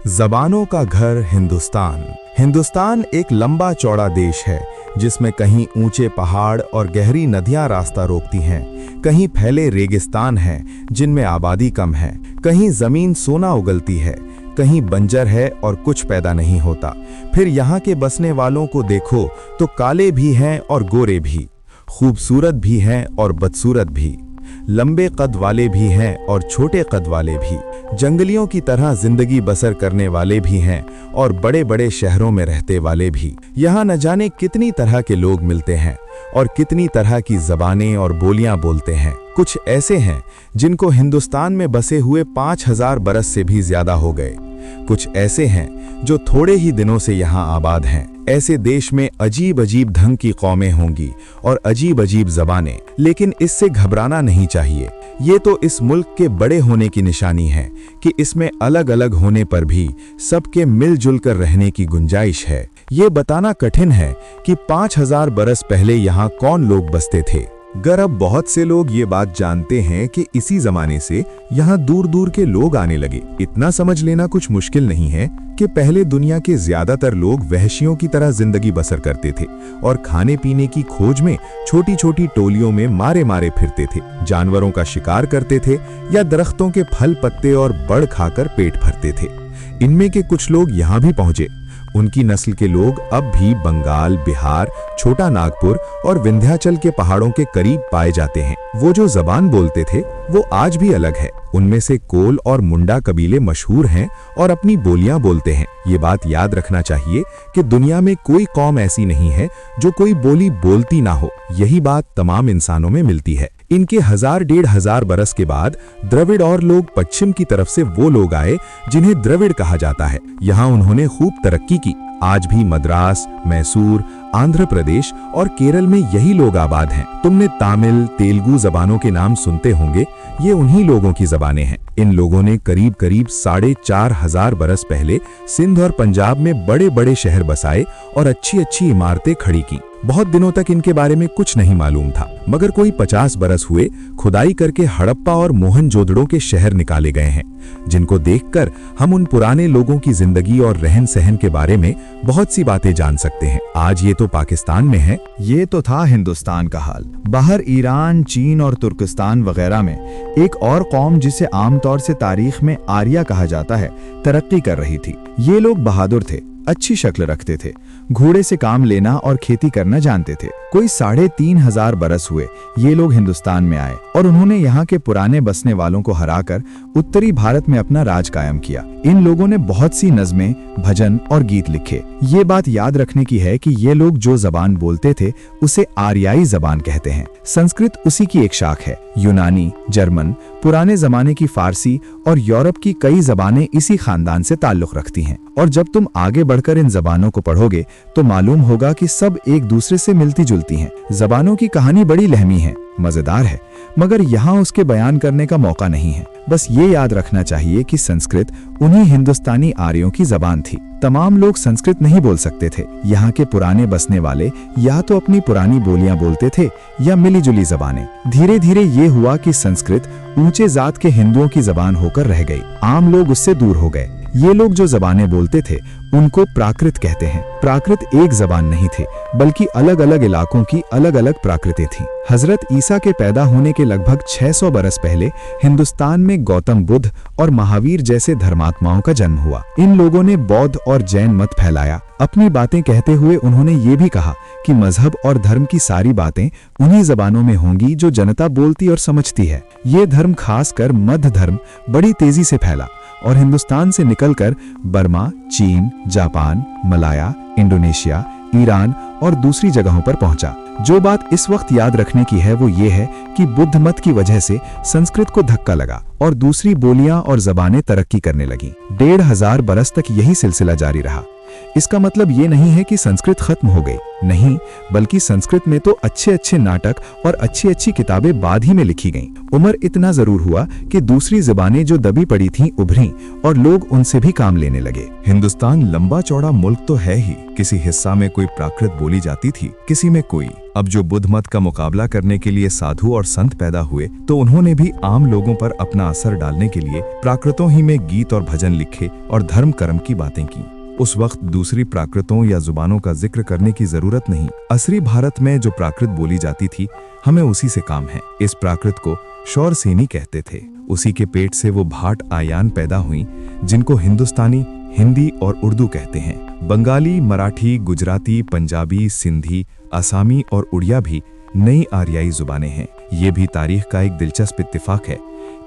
ज़बानों का घर हिंदुस्तान। हिंदुस्तान एक लंबा चौड़ा देश है जिसमें कहीं ऊंचे पहाड़ और गहरी नदियां रास्ता रोकती हैं, कहीं फैले रेगिस्तान हैं जिनमें आबादी कम है, कहीं जमीन सोना उगलती है, कहीं बंजर है और कुछ पैदा नहीं होता। फिर यहाँ के बसने वालों को देखो तो काले भी हैं और गोरे भी, खूबसूरत भी हैं और बदसूरत भी, लंबे कद वाले भी हैं और छोटे कद वाले भी, जंगलियों की तरह जिंदगी बसर करने वाले भी हैं और बड़े बड़े शहरों में रहते वाले भी। यहाँ न जाने कितनी तरह के लोग मिलते हैं और कितनी तरह की ज़बानें और बोलियां बोलते हैं। कुछ ऐसे हैं जिनको हिंदुस्तान में बसे हुए 5000 बरस से भी ज्यादा हो गए, कुछ ऐसे हैं जो थोड़े ही दिनों से यहाँ आबाद हैं। ऐसे देश में अजीब अजीब ढंग की कौमें होंगी और अजीब अजीब ज़बानें, लेकिन इससे घबराना नहीं चाहिए। ये तो इस मुल्क के बड़े होने की निशानी है कि इसमें अलग अलग होने पर भी सबके मिलजुल कर रहने की गुंजाइश है। ये बताना कठिन है कि 5000 बरस पहले यहाँ कौन लोग बसते थे। गर अब बहुत से लोग ये बात जानते हैं कि इसी जमाने से यहाँ दूर दूर के लोग आने लगे। इतना समझ लेना कुछ मुश्किल नहीं है कि पहले दुनिया के ज्यादातर लोग वहशियों की तरह जिंदगी बसर करते थे और खाने पीने की खोज में छोटी छोटी टोलियों में मारे मारे फिरते थे, जानवरों का शिकार करते थे या दरख्तों के फल पत्ते और बड़ खाकर पेट भरते थे। इनमें के कुछ लोग यहाँ भी पहुंचे। उनकी नस्ल के लोग अब भी बंगाल, बिहार, छोटा नागपुर और विंध्याचल के पहाड़ों के करीब पाए जाते हैं। वो जो जबान बोलते थे वो आज भी अलग है। उनमें से कोल और मुंडा कबीले मशहूर हैं और अपनी बोलियां बोलते हैं। ये बात याद रखना चाहिए कि दुनिया में कोई कौम ऐसी नहीं है जो कोई बोली बोलती ना हो। यही बात तमाम इंसानों में मिलती है। इनके 1000-1500 बरस के बाद द्रविड़ और लोग पश्चिम की तरफ से वो लोग आए जिन्हें द्रविड़ कहा जाता है। यहाँ उन्होंने खूब तरक्की की। आज भी मद्रास, मैसूर, आंध्र प्रदेश और केरल में यही लोग आबाद हैं। तुमने तमिल, तेलुगु जबानों के नाम सुनते होंगे, ये उन्हीं लोगों की जबानें हैं। इन लोगों ने करीब करीब 4500 बरस पहले सिंध और पंजाब में बड़े बड़े शहर बसाए और अच्छी अच्छी इमारतें खड़ी की। बहुत दिनों तक इनके बारे में कुछ नहीं मालूम था, मगर कोई 50 बरस हुए खुदाई करके हड़प्पा और मोहनजोदड़ो के शहर निकाले गए हैं, जिनको देखकर हम उन पुराने लोगों की जिंदगी और रहन सहन के बारे में बहुत सी बातें जान सकते हैं। आज ये तो पाकिस्तान में है। ये तो था हिंदुस्तान का हाल। बाहर ईरान, चीन और तुर्किस्तान वगैरह में एक और कौम जिसे आमतौर से तारीख में आर्या कहा जाता है, तरक्की कर रही थी। ये लोग बहादुर थे, अच्छी शक्ल रखते थे, घोड़े से काम लेना और खेती करना जानते थे। कोई 3500 बरस हुए ये लोग हिंदुस्तान में आए और उन्होंने यहाँ के पुराने बसने वालों को हराकर उत्तरी भारत में अपना राज कायम किया। इन लोगों ने बहुत सी नज़में, भजन और गीत लिखे। ये बात याद रखने की है कि ये लोग जो जबान बोलते थे उसे आर्याई जबान कहते हैं। संस्कृत उसी की एक शाख है। यूनानी, जर्मन, पुराने जमाने की फारसी और यूरोप की कई जबानें इसी खानदान से ताल्लुक रखती हैं। और जब तुम आगे बढ़कर इन जबानों को पढ़ोगे तो मालूम होगा कि सब एक दूसरे से मिलती जुलती हैं। जबानों की कहानी बड़ी लहमी है, मजेदार है, मगर यहाँ उसके बयान करने का मौका नहीं है। बस ये याद रखना चाहिए कि संस्कृत उन्हीं हिंदुस्तानी आर्यों की जबान थी। तमाम लोग संस्कृत नहीं बोल सकते थे। यहाँ के पुराने बसने वाले या तो अपनी पुरानी बोलियां बोलते थे या मिली जुली जबानें। धीरे धीरे ये हुआ कि संस्कृत ऊंचे जात के हिंदुओं की जबान होकर रह गई। आम लोग उससे दूर हो गए। ये लोग जो जबानें बोलते थे उनको प्राकृत कहते हैं। प्राकृत एक जबान नहीं थे, बल्कि अलग अलग इलाकों की अलग अलग प्राकृतें थीं। हजरत ईसा के पैदा होने के लगभग 600 बरस पहले हिंदुस्तान में गौतम बुद्ध और महावीर जैसे धर्मात्माओं का जन्म हुआ। इन लोगों ने बौद्ध और जैन मत फैलाया। अपनी बातें कहते हुए उन्होंने ये भी कहा कि मजहब और धर्म की सारी बातें उन्हीं जबानों में होंगी जो जनता बोलती और समझती है। ये धर्म, खासकर मध्य धर्म, बड़ी तेजी से फैला और हिंदुस्तान से निकलकर बर्मा, चीन, जापान, मलाया, इंडोनेशिया, ईरान और दूसरी जगहों पर पहुंचा। जो बात इस वक्त याद रखने की है वो ये है कि बुद्ध मत की वजह से संस्कृत को धक्का लगा और दूसरी बोलियां और जबानें तरक्की करने लगीं। 1500 बरस तक यही सिलसिला जारी रहा। इसका मतलब ये नहीं है कि संस्कृत खत्म हो गई, नहीं, बल्कि संस्कृत में तो अच्छे अच्छे नाटक और अच्छी अच्छी किताबें बाद ही में लिखी गईं। उमर इतना जरूर हुआ कि दूसरी ज़बानें जो दबी पड़ी थीं उभरीं और लोग उनसे भी काम लेने लगे। हिंदुस्तान लंबा चौड़ा मुल्क तो है ही, किसी हिस्सा में कोई प्राकृत बोली जाती थी, किसी में कोई। अब जो बुद्ध मत का मुकाबला करने के लिए साधु और संत पैदा हुए तो उन्होंने भी आम लोगों पर अपना असर डालने के लिए प्राकृतों ही में गीत और भजन लिखे और धर्म कर्म की बातें की। उस वक्त दूसरी प्राकृतों या जुबानों का जिक्र करने की जरूरत नहीं। असली भारत में जो प्राकृत बोली जाती थी, हमें उसी से काम है। इस प्राकृत को शौरसेनी कहते थे। उसी के पेट से वो भाट आयान पैदा हुई जिनको हिंदुस्तानी, हिंदी और उर्दू कहते हैं। बंगाली, मराठी, गुजराती, पंजाबी, सिंधी, आसामी और उड़िया भी नई आर्याई जुबानें हैं। ये भी तारीख का एक दिलचस्प इत्तेफाक है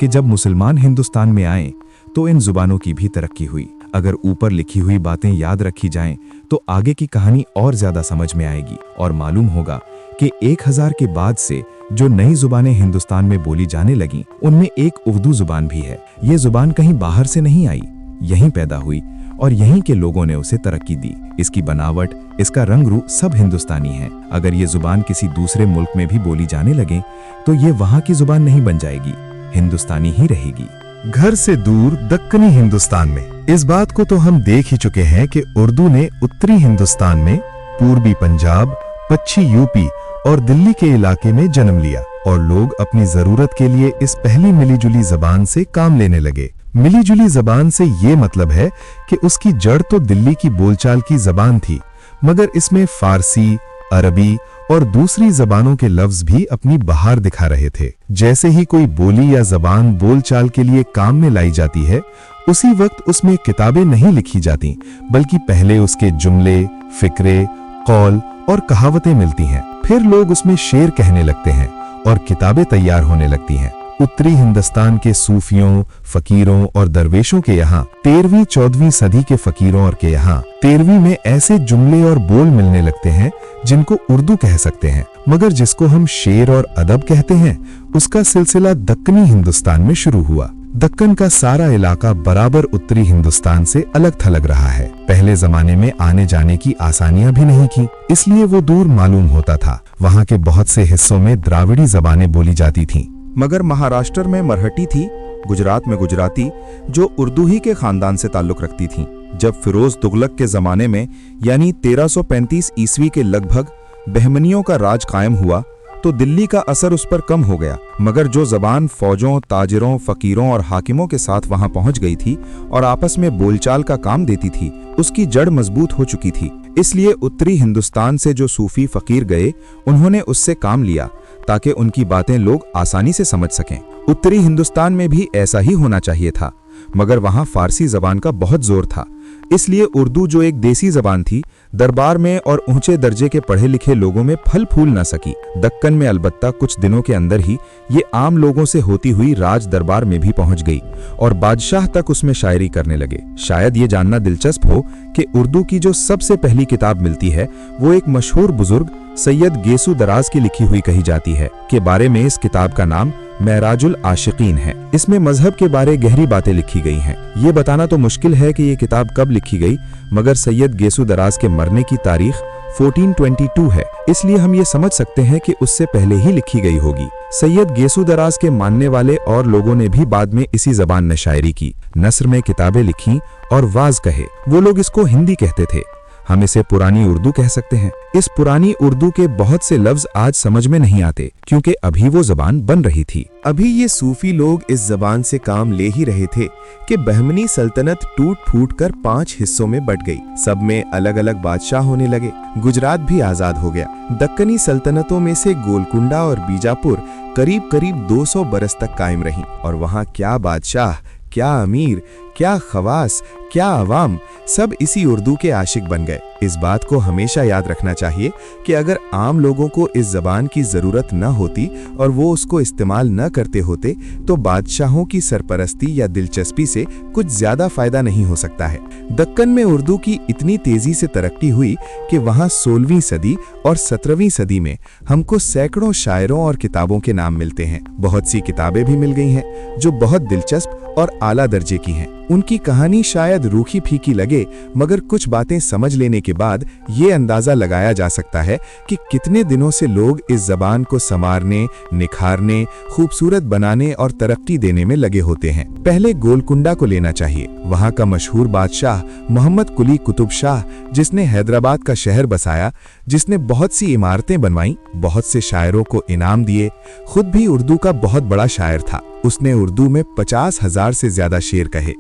कि जब मुसलमान हिंदुस्तान में आए तो इन जुबानों की भी तरक्की हुई। अगर ऊपर लिखी हुई बातें याद रखी जाएं तो आगे की कहानी और ज्यादा समझ में आएगी और मालूम होगा कि 1000 के बाद से जो नई जुबानें हिंदुस्तान में बोली जाने लगीं, उनमें एक उर्दू जुबान भी है। ये जुबान कहीं बाहर से नहीं आई, यहीं पैदा हुई और यहीं के लोगों ने उसे तरक्की दी। इसकी बनावट, इसका रंग रूप सब हिंदुस्तानी है। अगर ये जुबान किसी दूसरे मुल्क में भी बोली जाने लगे तो ये वहाँ की जुबान नहीं बन जाएगी, हिंदुस्तानी ही रहेगी। घर से दूर दक्कनी हिंदुस्तान में इस बात को तो हम देख ही चुके हैं कि उर्दू ने उत्तरी हिंदुस्तान में, पूर्वी पंजाब, पश्चिमी यूपी और दिल्ली के इलाके में जन्म लिया और लोग अपनी जरूरत के लिए इस पहली मिलीजुली जबान से काम लेने लगे। मिलीजुली जबान से ये मतलब है कि उसकी जड़ तो दिल्ली की बोलचाल की जबान थी, मगर इसमें फारसी, अरबी और दूसरी जबानों के लफ्ज भी अपनी बहार दिखा रहे थे। जैसे ही कोई बोली या जबान बोलचाल के लिए काम में लाई जाती है, उसी वक्त उसमें किताबें नहीं लिखी जाती, बल्कि पहले उसके जुमले, फिक्रे, कौल और कहावतें मिलती हैं। फिर लोग उसमें शेर कहने लगते हैं और किताबें तैयार होने लगती हैं। उत्तरी हिंदुस्तान के सूफियों, फकीरों और दरवेशों के यहाँ 13वीं-14वीं सदी के फकीरों और के यहाँ 13वीं में ऐसे जुमले और बोल मिलने लगते हैं जिनको उर्दू कह सकते हैं, मगर जिसको हम शेर और अदब कहते हैं, उसका सिलसिला दक्कनी हिंदुस्तान में शुरू हुआ। दक्कन का सारा इलाका बराबर उत्तरी हिंदुस्तान से अलग थलग रहा है। पहले जमाने में आने जाने की आसानियां भी नहीं की, इसलिए वो दूर मालूम होता था। वहाँ के बहुत से हिस्सों में द्राविड़ी जबानें बोली जाती थीं। मगर महाराष्ट्र में मराठी थी, गुजरात में गुजराती, जो उर्दू ही के खानदान से ताल्लुक रखती थीं। जब फिरोज तुगलक के जमाने में यानी 1335 ईस्वी के लगभग बहमनियों का राज कायम हुआ तो दिल्ली का असर उस पर कम हो गया, मगर जो जबान फौजों, ताजिरों, फकीरों और हाकिमों के साथ वहां पहुंच गई थी और आपस में बोलचाल का काम देती थी, उसकी जड़ मजबूत हो चुकी थी। इसलिए उत्तरी हिंदुस्तान से जो सूफी फकीर गए, उन्होंने उससे काम लिया ताकि उनकी बातें लोग आसानी से समझ सकें। उत्तरी हिंदुस्तान में भी ऐसा ही होना चाहिए था, मगर वहां फारसी जबान का बहुत जोर था। इसलिए उर्दू जो एक देसी जबान थी, दरबार में और ऊंचे दर्जे के पढ़े लिखे लोगों में फल फूल न सकी। दक्कन में अलबत्ता कुछ दिनों के अंदर ही ये आम लोगों से होती हुई राज दरबार में भी पहुंच गई और बादशाह तक उसमें शायरी करने लगे। शायद ये जानना दिलचस्प हो कि उर्दू की जो सबसे पहली किताब मिलती है वो एक मशहूर बुजुर्ग सैयद गेसू दराज की लिखी हुई कही जाती है। के बारे में इस किताब का नाम महराजुल आशिकीन है। इसमें मजहब के बारे गहरी बातें लिखी गई हैं। ये बताना तो मुश्किल है कि ये किताब कब लिखी गई, मगर सैयद गेसू दराज के मरने की तारीख 1422 है, इसलिए हम ये समझ सकते हैं कि उससे पहले ही लिखी गई होगी। सैयद गेसू दराज के मानने वाले और लोगों ने भी बाद में इसी जबान में शायरी की, नस्र में किताबें लिखी और वाज कहे। वो लोग इसको हिंदी कहते थे, हम इसे पुरानी उर्दू कह सकते हैं। इस पुरानी उर्दू के बहुत से लफ्ज आज समझ में नहीं आते क्योंकि अभी वो जबान बन रही थी। अभी ये सूफी लोग इस जबान से काम ले ही रहे थे कि बहमनी सल्तनत टूट फूट कर 5 हिस्सों में बट गई। सब में अलग अलग बादशाह होने लगे। गुजरात भी आजाद हो गया। दक्कनी सल्तनतों में से गोलकुंडा और बीजापुर करीब करीब 200 बरस तक कायम रही और वहाँ क्या बादशाह, क्या अमीर, क्या खवास, क्या अवाम, सब इसी उर्दू के आशिक बन गए। इस बात को हमेशा याद रखना चाहिए कि अगर आम लोगों को इस जबान की जरूरत न होती और वो उसको इस्तेमाल न करते होते तो बादशाहों की सरपरस्ती या दिलचस्पी से कुछ ज्यादा फायदा नहीं हो सकता है। दक्कन में उर्दू की इतनी तेजी से तरक्की हुई कि वहाँ 16वीं सदी और 17वीं सदी में हमको सैकड़ों शायरों और किताबों के नाम मिलते हैं। बहुत सी किताबें भी मिल गई हैं जो बहुत दिलचस्प और आला दर्जे की हैं। उनकी कहानी शायद रूखी फीकी लगे, मगर कुछ बातें समझ लेने के बाद ये अंदाजा लगाया जा सकता है कि कितने दिनों से लोग इस जबान को संवारने, निखारने, खूबसूरत बनाने और तरक्की देने में लगे होते हैं। पहले गोलकुंडा को लेना चाहिए। वहाँ का मशहूर बादशाह मोहम्मद कुली कुतुब शाह, जिसने हैदराबाद का शहर बसाया, जिसने बहुत सी इमारतें बनवाई, बहुत से शायरों को इनाम दिए, खुद भी उर्दू का बहुत बड़ा शायर था। उसने उर्दू में 50,000 से ज्यादा शेर कहे।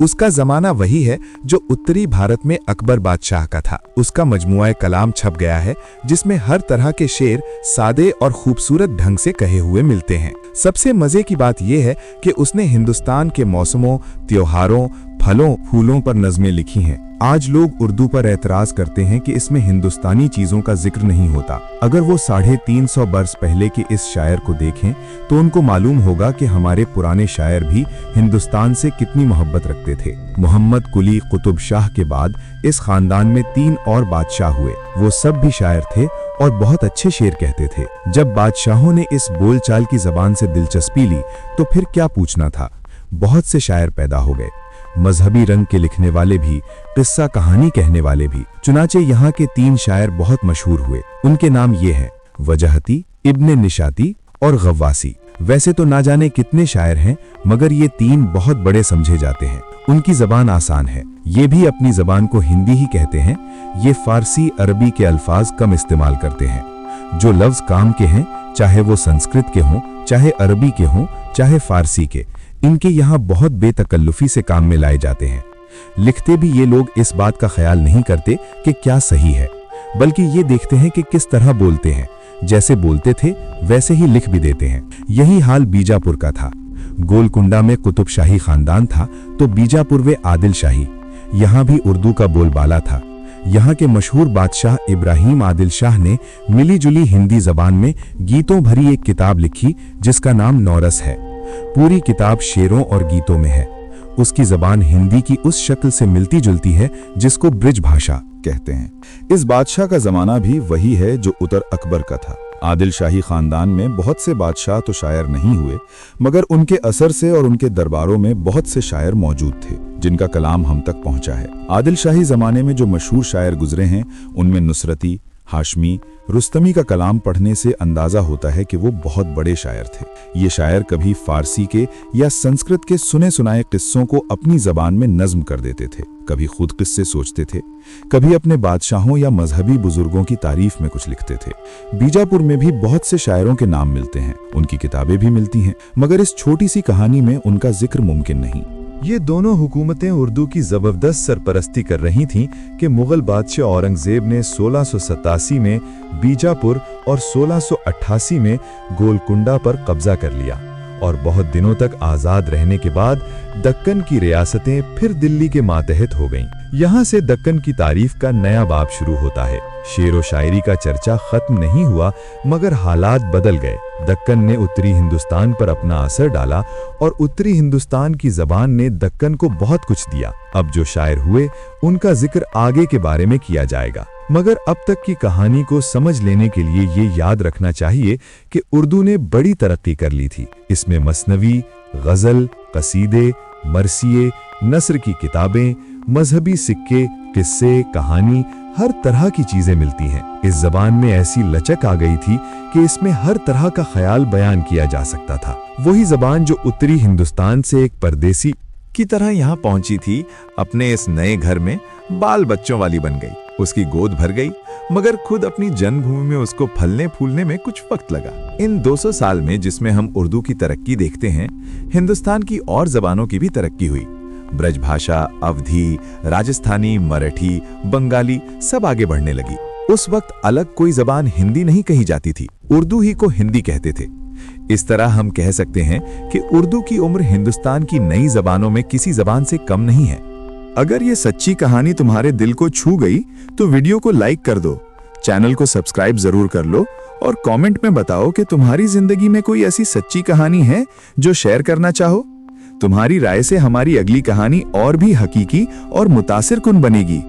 उसका जमाना वही है जो उत्तरी भारत में अकबर बादशाह का था। उसका मजमुआ कलाम छप गया है जिसमें हर तरह के शेर सादे और खूबसूरत ढंग से कहे हुए मिलते हैं। सबसे मजे की बात यह है कि उसने हिंदुस्तान के मौसमों, त्योहारों, फलों, फूलों पर नज़में लिखी हैं। आज लोग उर्दू पर एतराज करते हैं कि इसमें हिंदुस्तानी चीजों का जिक्र नहीं होता। अगर वो 350 बरस पहले के इस शायर को देखें तो उनको मालूम होगा कि हमारे पुराने शायर भी हिंदुस्तान से कितनी मोहब्बत रखते थे। मोहम्मद कुली कुतुब शाह के बाद इस खानदान में 3 और बादशाह हुए। वो सब भी शायर थे और बहुत अच्छे शेर कहते थे। जब बादशाहों ने इस बोलचाल की जबान से दिलचस्पी ली तो फिर क्या पूछना था। बहुत से शायर पैदा हो गए, मजहबी रंग के लिखने वाले भी, किस्सा कहानी कहने वाले भी। चुनाचे यहाँ के 3 शायर बहुत मशहूर हुए। उनके नाम ये हैं वजहती, इब्ने निशाती और गव्वासी। वैसे तो ना जाने कितने शायर हैं, मगर ये 3 बहुत बड़े समझे जाते हैं। उनकी जबान आसान है, ये भी अपनी जबान को हिंदी ही कहते हैं। ये फारसी अरबी के अल्फाज कम इस्तेमाल करते हैं। जो लफ्ज काम के हैं, चाहे वो संस्कृत के हों, चाहे अरबी के हों, चाहे फारसी के, इनके यहाँ बहुत बेतकल्लुफी से काम में लाए जाते हैं। लिखते भी ये लोग इस बात का ख्याल नहीं करते कि क्या सही है, बल्कि ये देखते हैं कि किस तरह बोलते हैं। जैसे बोलते थे वैसे ही लिख भी देते हैं। यही हाल बीजापुर का था। गोलकुंडा में कुतुब शाही खानदान था तो बीजापुर वे आदिल शाही। यहाँ भी उर्दू का बोलबाला था। यहाँ के मशहूर बादशाह इब्राहिम आदिल शाह ने मिली जुली हिंदी जबान में गीतों भरी एक किताब लिखी जिसका नाम नौरस है। पूरी किताब शेरों और गीतों में है। उसकी जबान हिंदी की उस शक्ल से मिलती जुलती है जिसको ब्रिज भाषा कहते हैं। इस बादशाह का जमाना भी वही है जो उत्तर अकबर का था। आदिल शाही खानदान में बहुत से बादशाह तो शायर नहीं हुए, मगर उनके असर से और उनके दरबारों में बहुत से शायर मौजूद थे जिनका कलाम हम तक पहुंचा है। आदिल शाही जमाने में जो मशहूर शायर गुजरे हैं उनमें नुसरती, हाशमी, रुस्तमी का कलाम पढ़ने से अंदाजा होता है कि वो बहुत बड़े शायर थे। ये शायर कभी फारसी के या संस्कृत के सुने सुनाए किस्सों को अपनी जबान में नज्म कर देते थे, कभी खुद किस्से सोचते थे, कभी अपने बादशाहों या मजहबी बुजुर्गों की तारीफ में कुछ लिखते थे। बीजापुर में भी बहुत से शायरों के नाम मिलते हैं, उनकी किताबें भी मिलती हैं, मगर इस छोटी सी कहानी में उनका जिक्र मुमकिन नहीं। ये दोनों हुकूमतें उर्दू की जबरदस्त सरपरस्ती कर रही थीं कि मुगल बादशाह औरंगजेब ने 1687 में बीजापुर और 1688 में गोलकुंडा पर कब्जा कर लिया और बहुत दिनों तक आज़ाद रहने के बाद दक्कन की रियासतें फिर दिल्ली के मातहत हो गईं। यहाँ से दक्कन की तारीफ का नया बाब शुरू होता है। शेर व शायरी का चर्चा खत्म नहीं हुआ, मगर हालात बदल गए। दक्कन ने उत्तरी हिंदुस्तान पर अपना असर डाला और उत्तरी हिंदुस्तान की जबान ने दक्कन को बहुत कुछ दिया। अब जो शायर हुए उनका जिक्र आगे के बारे में किया जाएगा, मगर अब तक की कहानी को समझ लेने के लिए ये याद रखना चाहिए कि उर्दू ने बड़ी तरक्की कर ली थी। इसमें मसनवी, गजल, कसीदे, मरसिए, नस्र की किताबें, मजहबी सिक्के, किस्से, कहानी, हर तरह की चीजें मिलती हैं। इस जबान में ऐसी लचक आ गई थी कि इसमें हर तरह का ख्याल बयान किया जा सकता था। वही जबान जो उत्तरी हिंदुस्तान से एक परदेसी की तरह यहाँ पहुंची थी, अपने इस नए घर में बाल बच्चों वाली बन गई। उसकी गोद भर गई, मगर खुद अपनी जन्मभूमि में उसको फलने फूलने में कुछ वक्त लगा। इन 200 साल में जिसमें हम उर्दू की तरक्की देखते हैं, हिंदुस्तान की और जबानों की भी तरक्की हुई। ब्रजभाषा, अवधी, राजस्थानी, मराठी, बंगाली सब आगे बढ़ने लगी। उस वक्त अलग कोई जबान हिंदी नहीं कही जाती थी, उर्दू ही को हिंदी कहते थे। इस तरह हम कह सकते हैं कि उर्दू की उम्र हिंदुस्तान की नई जबानों में किसी जबान से कम नहीं है। अगर ये सच्ची कहानी तुम्हारे दिल को छू गई तो वीडियो को लाइक कर दो, चैनल को सब्सक्राइब जरूर कर लो और कमेंट में बताओ कि तुम्हारी जिंदगी में कोई ऐसी सच्ची कहानी है जो शेयर करना चाहो। तुम्हारी राय से हमारी अगली कहानी और भी हकीकी और मुतासिर कुन बनेगी।